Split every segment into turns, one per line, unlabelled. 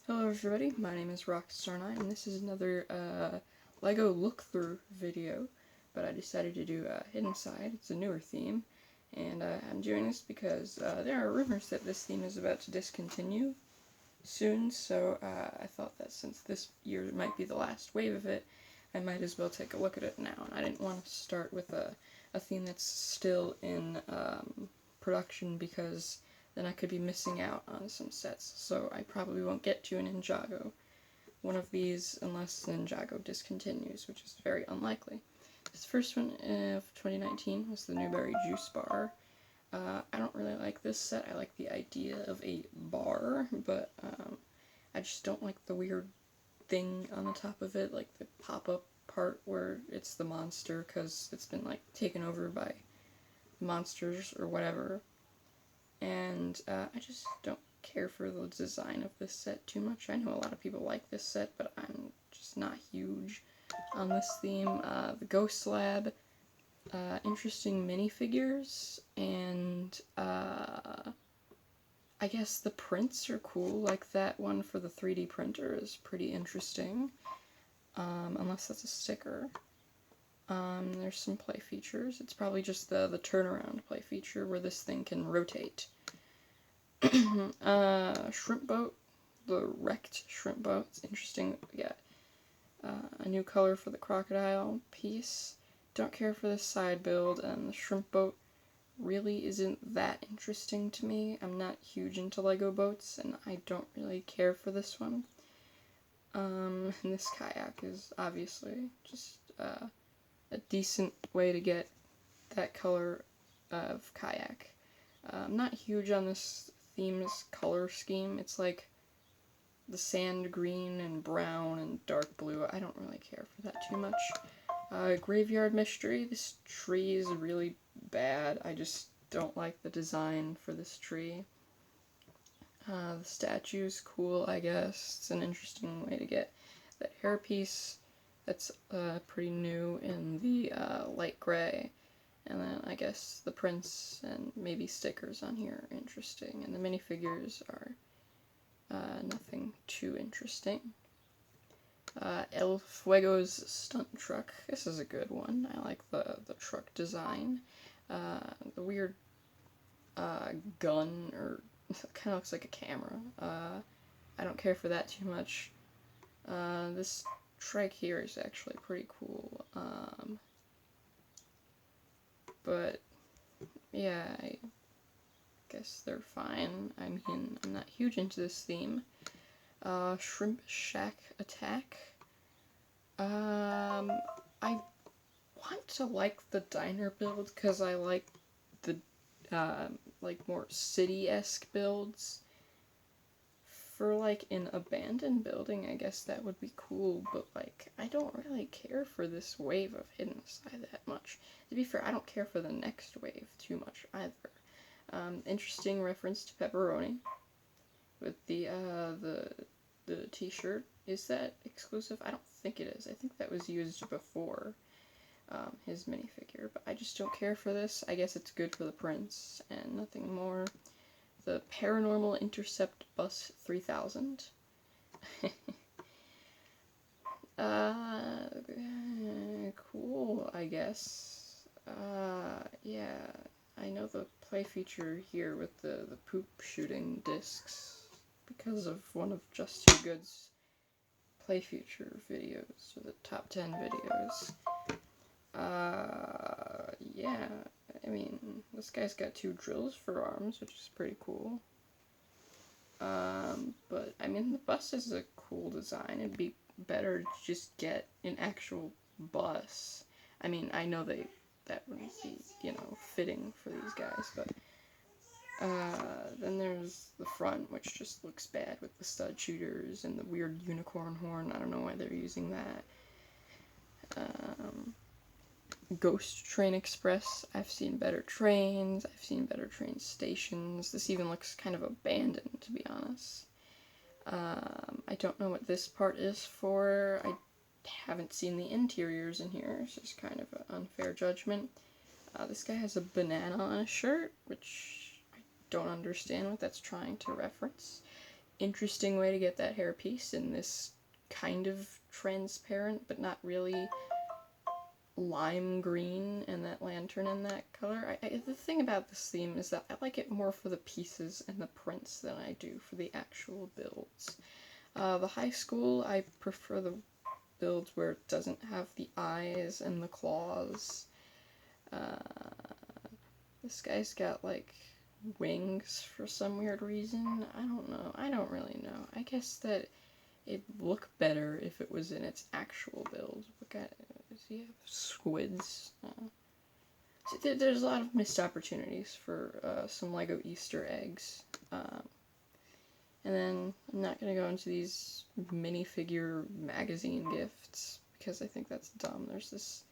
Hello everybody, my name is Rockstar9 and this is another LEGO look-through video, but I decided to do Hidden Side. It's a newer theme, and I'm doing this because there are rumors that this theme is about to discontinue soon, so I thought that since this year might be the last wave of it, I might as well take a look at it now, and I didn't want to start with a theme that's still in production because then I could be missing out on some sets, so I probably won't get to a Ninjago one of these unless Ninjago discontinues, which is very unlikely. This first one of 2019 was the Newberry Juice Bar. I don't really like this set. I like the idea of a bar, but I just don't like the weird thing on the top of it, like the pop-up part where it's the monster because it's been like taken over by monsters or whatever. And I just don't care for the design of this set too much. I know a lot of people like this set, but I'm just not huge on this theme. The Ghost Lab, interesting minifigures, and I guess the prints are cool, like that one for the 3D printer is pretty interesting, unless that's a sticker. There's some play features. It's probably just the turnaround play feature where this thing can rotate. Shrimp boat, the wrecked shrimp boat. It's interesting. We got a new color for the crocodile piece. Don't care for this side build, and the shrimp boat really isn't that interesting to me. I'm not huge into Lego boats, and I don't really care for this one. And this kayak is obviously just a decent way to get that color of kayak. I'm not huge on this theme's color scheme. It's like the sand green and brown and dark blue. I don't really care for that too much. Graveyard Mystery. This tree is really bad. I just don't like the design for this tree. The statue's cool, I guess. It's an interesting way to get that hairpiece that's pretty new in the light gray. And then I guess the prints and maybe stickers on here are interesting. And the minifigures are nothing too interesting. El Fuego's stunt truck. This is a good one. I like the truck design. The weird gun, or it kind of looks like a camera. I don't care for that too much. This trike here is actually pretty cool. But yeah, I guess they're fine. I mean, I'm not huge into this theme. Shrimp Shack Attack. I want to like the diner build because I like the like more city-esque builds. For like an abandoned building, I guess that would be cool, but like I don't really care for this wave of Hidden Side that much. To be fair, I don't care for the next wave too much either. Interesting reference to pepperoni with the t-shirt. Is that exclusive? I don't think it is. I think that was used before his minifigure, but I just don't care for this. I guess it's good for the prints and nothing more. The Paranormal Intercept Bus 3000. Cool, I guess. Yeah, I know the play feature here with the poop shooting discs because of one of Just Too Good's play feature videos, or the top 10 videos. Yeah, I mean, this guy's got 2 drills for arms, which is pretty cool. But, I mean, the bus is a cool design. It'd be better to just get an actual bus. I mean, I know that wouldn't be, fitting for these guys, but, then there's the front, which just looks bad with the stud shooters and the weird unicorn horn. I don't know why they're using that. Ghost Train Express. I've seen better trains. I've seen better train stations. This even looks kind of abandoned, to be honest. I don't know what this part is for. I haven't seen the interiors in here. It's just kind of an unfair judgment. This guy has a banana on his shirt, which I don't understand what that's trying to reference. interesting way to get that hairpiece in this kind of transparent, but not really lime green, and that lantern in that color. The thing about this theme is that I like it more for the pieces and the prints than I do for the actual builds. The high school, I prefer the builds where it doesn't have the eyes and the claws. This guy's got, like, wings for some weird reason. I don't know. I don't really know. I guess that it'd look better if it was in its actual build. Does he have squids? So there's a lot of missed opportunities for some LEGO Easter eggs. And then I'm not going to go into these minifigure magazine gifts because I think that's dumb. There's this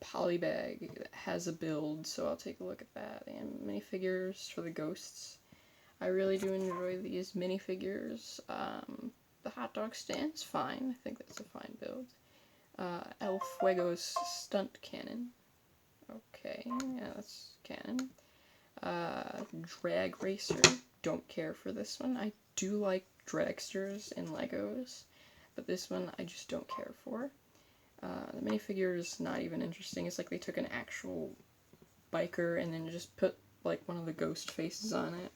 polybag that has a build, so I'll take a look at that. And minifigures for the ghosts. I really do enjoy these minifigures. The hot dog stand's fine. I think that's a fine build. El Fuego's stunt cannon. Okay, yeah, that's canon. Drag racer. Don't care for this one. I do like dragsters in Legos, but this one I just don't care for. The minifigure is not even interesting. It's like they took an actual biker and then just put like one of the ghost faces on it.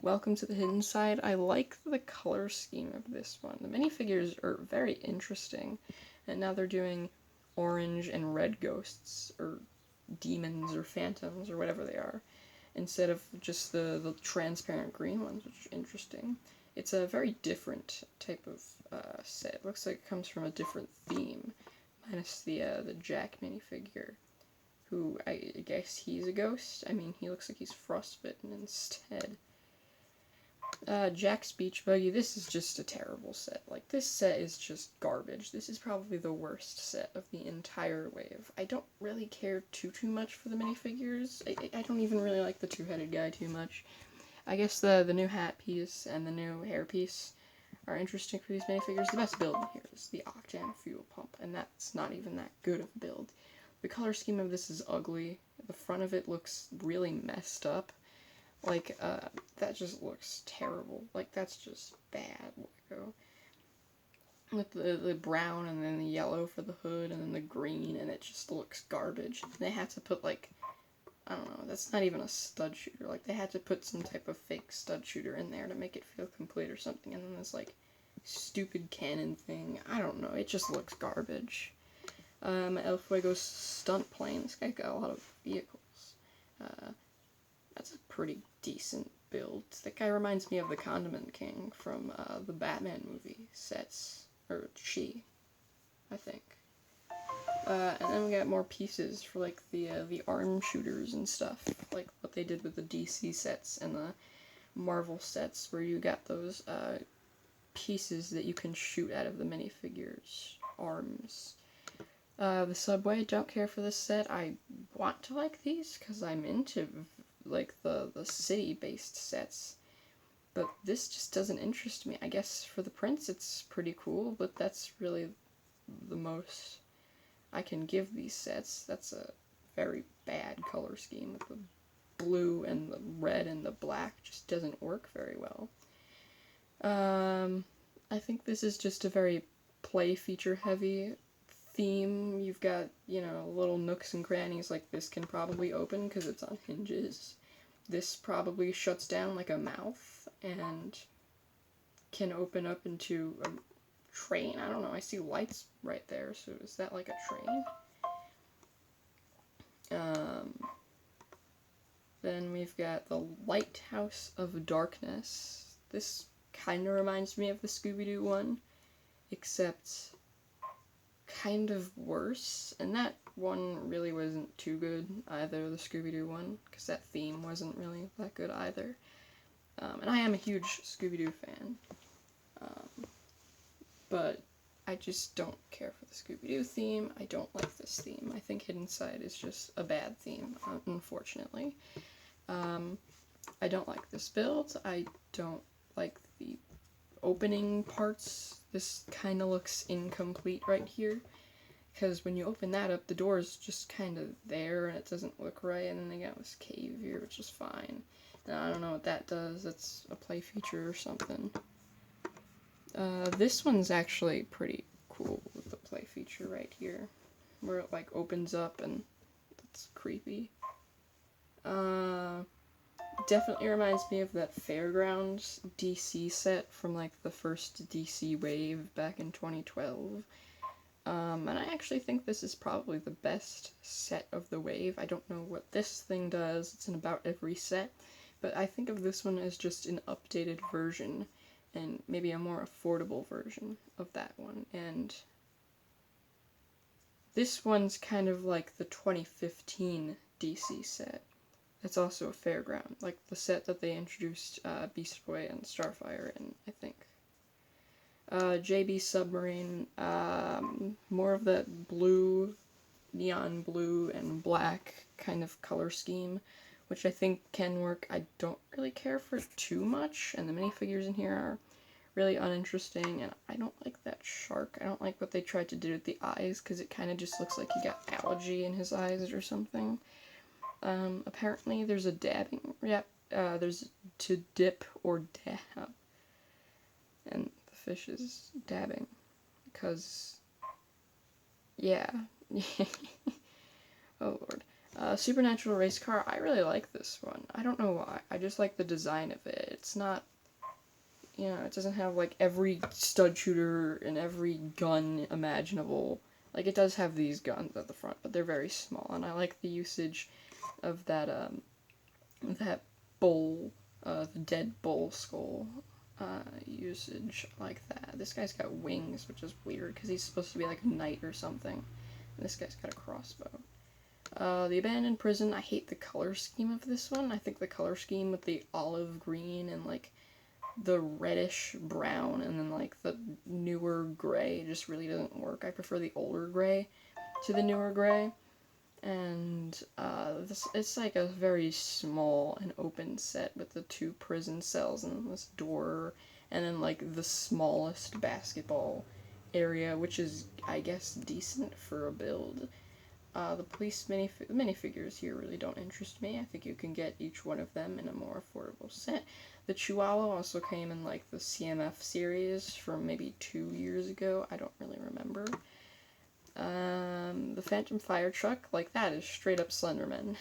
Welcome to the Hidden Side. I like the color scheme of this one. The minifigures are very interesting, and now they're doing orange and red ghosts, or demons, or phantoms, or whatever they are, instead of just the transparent green ones, which is interesting. It's a very different type of set. It looks like it comes from a different theme, minus the Jack minifigure, who I guess he's a ghost. I mean, he looks like he's frostbitten instead. Jack's Beach Buggy, this is just a terrible set. Like, this set is just garbage. This is probably the worst set of the entire wave. I don't really care too much for the minifigures. I don't even really like the two-headed guy too much. I guess the new hat piece and the new hair piece are interesting for these minifigures. The best build in here is the Octane Fuel Pump, and that's not even that good of a build. The color scheme of this is ugly. The front of it looks really messed up. Like, that just looks terrible. Like, that's just bad Lego. With the brown and then the yellow for the hood and then the green, and it just looks garbage. They had to put, like, I don't know, that's not even a stud shooter. Like, they had to put some type of fake stud shooter in there to make it feel complete or something, and then this, like, stupid cannon thing. I don't know, it just looks garbage. El Fuego's stunt plane. This guy got a lot of vehicles. That's a pretty decent build. That guy reminds me of the Condiment King from the Batman movie sets, or she, I think. And then we got more pieces for like the arm shooters and stuff, like what they did with the DC sets and the Marvel sets, where you got those pieces that you can shoot out of the minifigures' arms. The Subway, don't care for this set. I want to like these because I'm into like the city-based sets, but this just doesn't interest me. I guess for the prints it's pretty cool, but that's really the most I can give these sets. That's a very bad color scheme. The blue and the red and the black just doesn't work very well. I think this is just a very play feature heavy theme. You've got, you know, little nooks and crannies. Like, this can probably open because it's on hinges. This probably shuts down like a mouth and can open up into a train. I don't know, I see lights right there, so is that like a train? Then we've got the Lighthouse of Darkness. This kind of reminds me of the Scooby-Doo one, except kind of worse, and that one really wasn't too good either, the Scooby-Doo one, because that theme wasn't really that good either. And I am a huge Scooby-Doo fan, but I just don't care for the Scooby-Doo theme. I don't like this theme. I think Hidden Side is just a bad theme, unfortunately. I don't like this build. I don't like the opening parts. This kind of looks incomplete right here, because when you open that up, the door is just kind of there, and it doesn't look right, and then they got this cave here, which is fine. And I don't know what that does. That's a play feature or something. This one's actually pretty cool with the play feature right here, where it like opens up and it's creepy. Definitely reminds me of that Fairgrounds DC set from like the first DC wave back in 2012. And I actually think this is probably the best set of the wave. I don't know what this thing does, it's in about every set, but I think of this one as just an updated version, and maybe a more affordable version of that one. And this one's kind of like the 2015 DC set. It's also a fairground, like the set that they introduced Beast Boy and Starfire in, I think. JB Submarine, more of that blue, neon blue and black kind of color scheme, which I think can work. I don't really care for it too much, and the minifigures in here are really uninteresting, and I don't like that shark. I don't like what they tried to do with the eyes, because it kind of just looks like he got algae in his eyes or something. Apparently there's a dabbing, there's to dip or dab, and the fish is dabbing, because, yeah. Oh lord. Supernatural Race Car, I really like this one. I don't know why, I just like the design of it. It's not, it doesn't have, like, every stud shooter and every gun imaginable. Like, it does have these guns at the front, but they're very small, and I like the usage of that bull, the dead bull skull, usage like that. This guy's got wings, which is weird, because he's supposed to be like a knight or something. And this guy's got a crossbow. The abandoned prison, I hate the color scheme of this one. I think the color scheme with the olive green and, like, the reddish brown and then, like, the newer gray just really doesn't work. I prefer the older gray to the newer gray. And it's like a very small and open set with the 2 prison cells and this door, and then like the smallest basketball area, which is, I guess, decent for a build. The police minifigures here really don't interest me. I think you can get each one of them in a more affordable set. The Chihuahua also came in like the CMF series from maybe 2 years ago. I don't really remember. The Phantom Fire Truck, like, that is straight up Slenderman.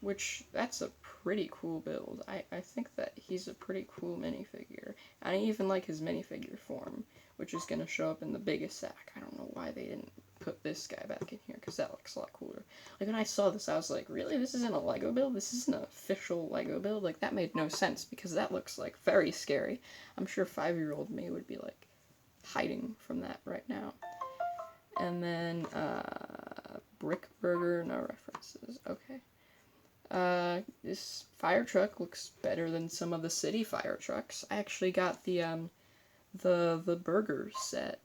Which, that's a pretty cool build. I think that he's a pretty cool minifigure. I even like his minifigure form, which is gonna show up in the biggest sack. I don't know why they didn't put this guy back in here, because that looks a lot cooler. Like, when I saw this, I was like, really? This isn't a Lego build? This isn't an official Lego build? Like, that made no sense, because that looks, like, very scary. I'm sure 5-year-old me would be, like, hiding from that right now. And then, Brick Burger, no references. Okay. This fire truck looks better than some of the city fire trucks. I actually got the burger set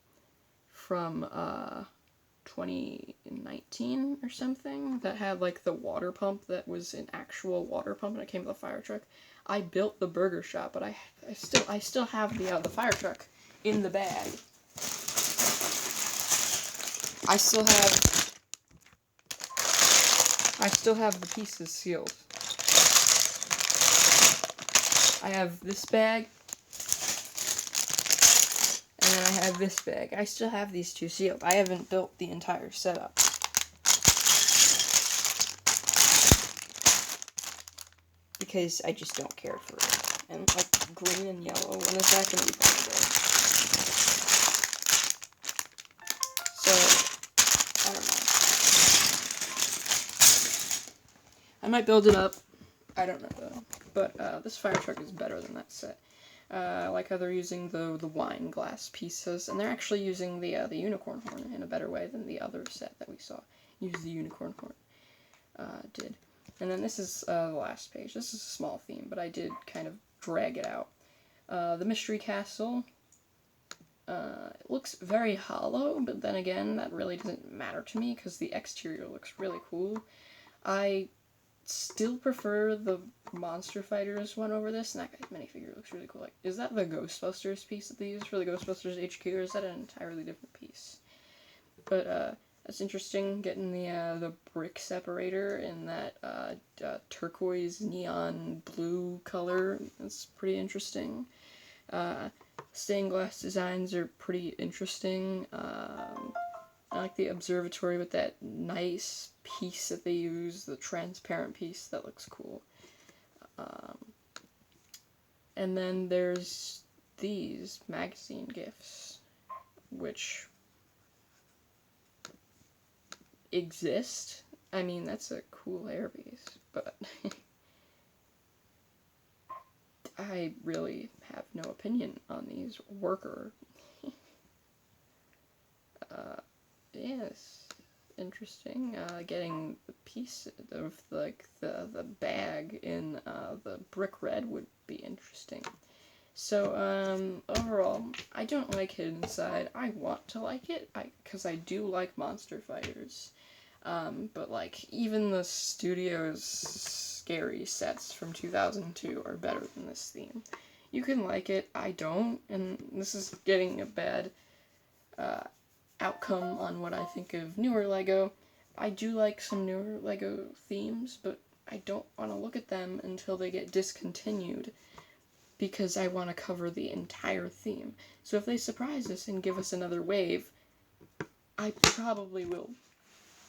from, 2019 or something, that had, like, the water pump that was an actual water pump, and it came with a fire truck. I built the burger shop, but I still have the fire truck in the bag. I still have the pieces sealed. I have this bag, and then I have this bag. I still have these 2 sealed. I haven't built the entire setup. Because I just don't care for it. And, like, green and yellow, when is that going to be possible? So, I don't know. I might build it up. I don't know, though. But, this fire truck is better than that set. I like how they're using the wine glass pieces, and they're actually using the unicorn horn in a better way than the other set that we saw use the unicorn horn did. And then this is the last page. This is a small theme, but I did kind of drag it out. The Mystery Castle. It looks very hollow, but then again, that really doesn't matter to me, because the exterior looks really cool. I still prefer the Monster Fighters one over this, and that guy's minifigure looks really cool. Like, is that the Ghostbusters piece that they use for the Ghostbusters HQ, or is that an entirely different piece? But, that's interesting, getting the brick separator in that turquoise neon blue color. That's pretty interesting. Stained glass designs are pretty interesting. I like the observatory with that nice piece that they use, the transparent piece, that looks cool. And then there's these magazine gifts, which exist. I mean, that's a cool airpiece, but I really have no opinion on these worker. Yes, interesting. Getting the piece of like the bag in the brick red would be interesting. So overall, I don't like Hidden Side. I want to like it, because I do like monster fighters. But like even the studio's scary sets from 2002 are better than this theme. You can like it, I don't, and this is getting a bad outcome on what I think of newer Lego. I do like some newer Lego themes, but I don't want to look at them until they get discontinued, because I want to cover the entire theme. So if they surprise us and give us another wave, I probably will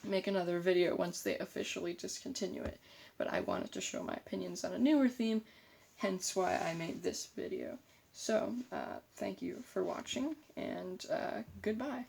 make another video once they officially discontinue it. But I wanted to show my opinions on a newer theme, hence why I made this video. So, thank you for watching, and goodbye.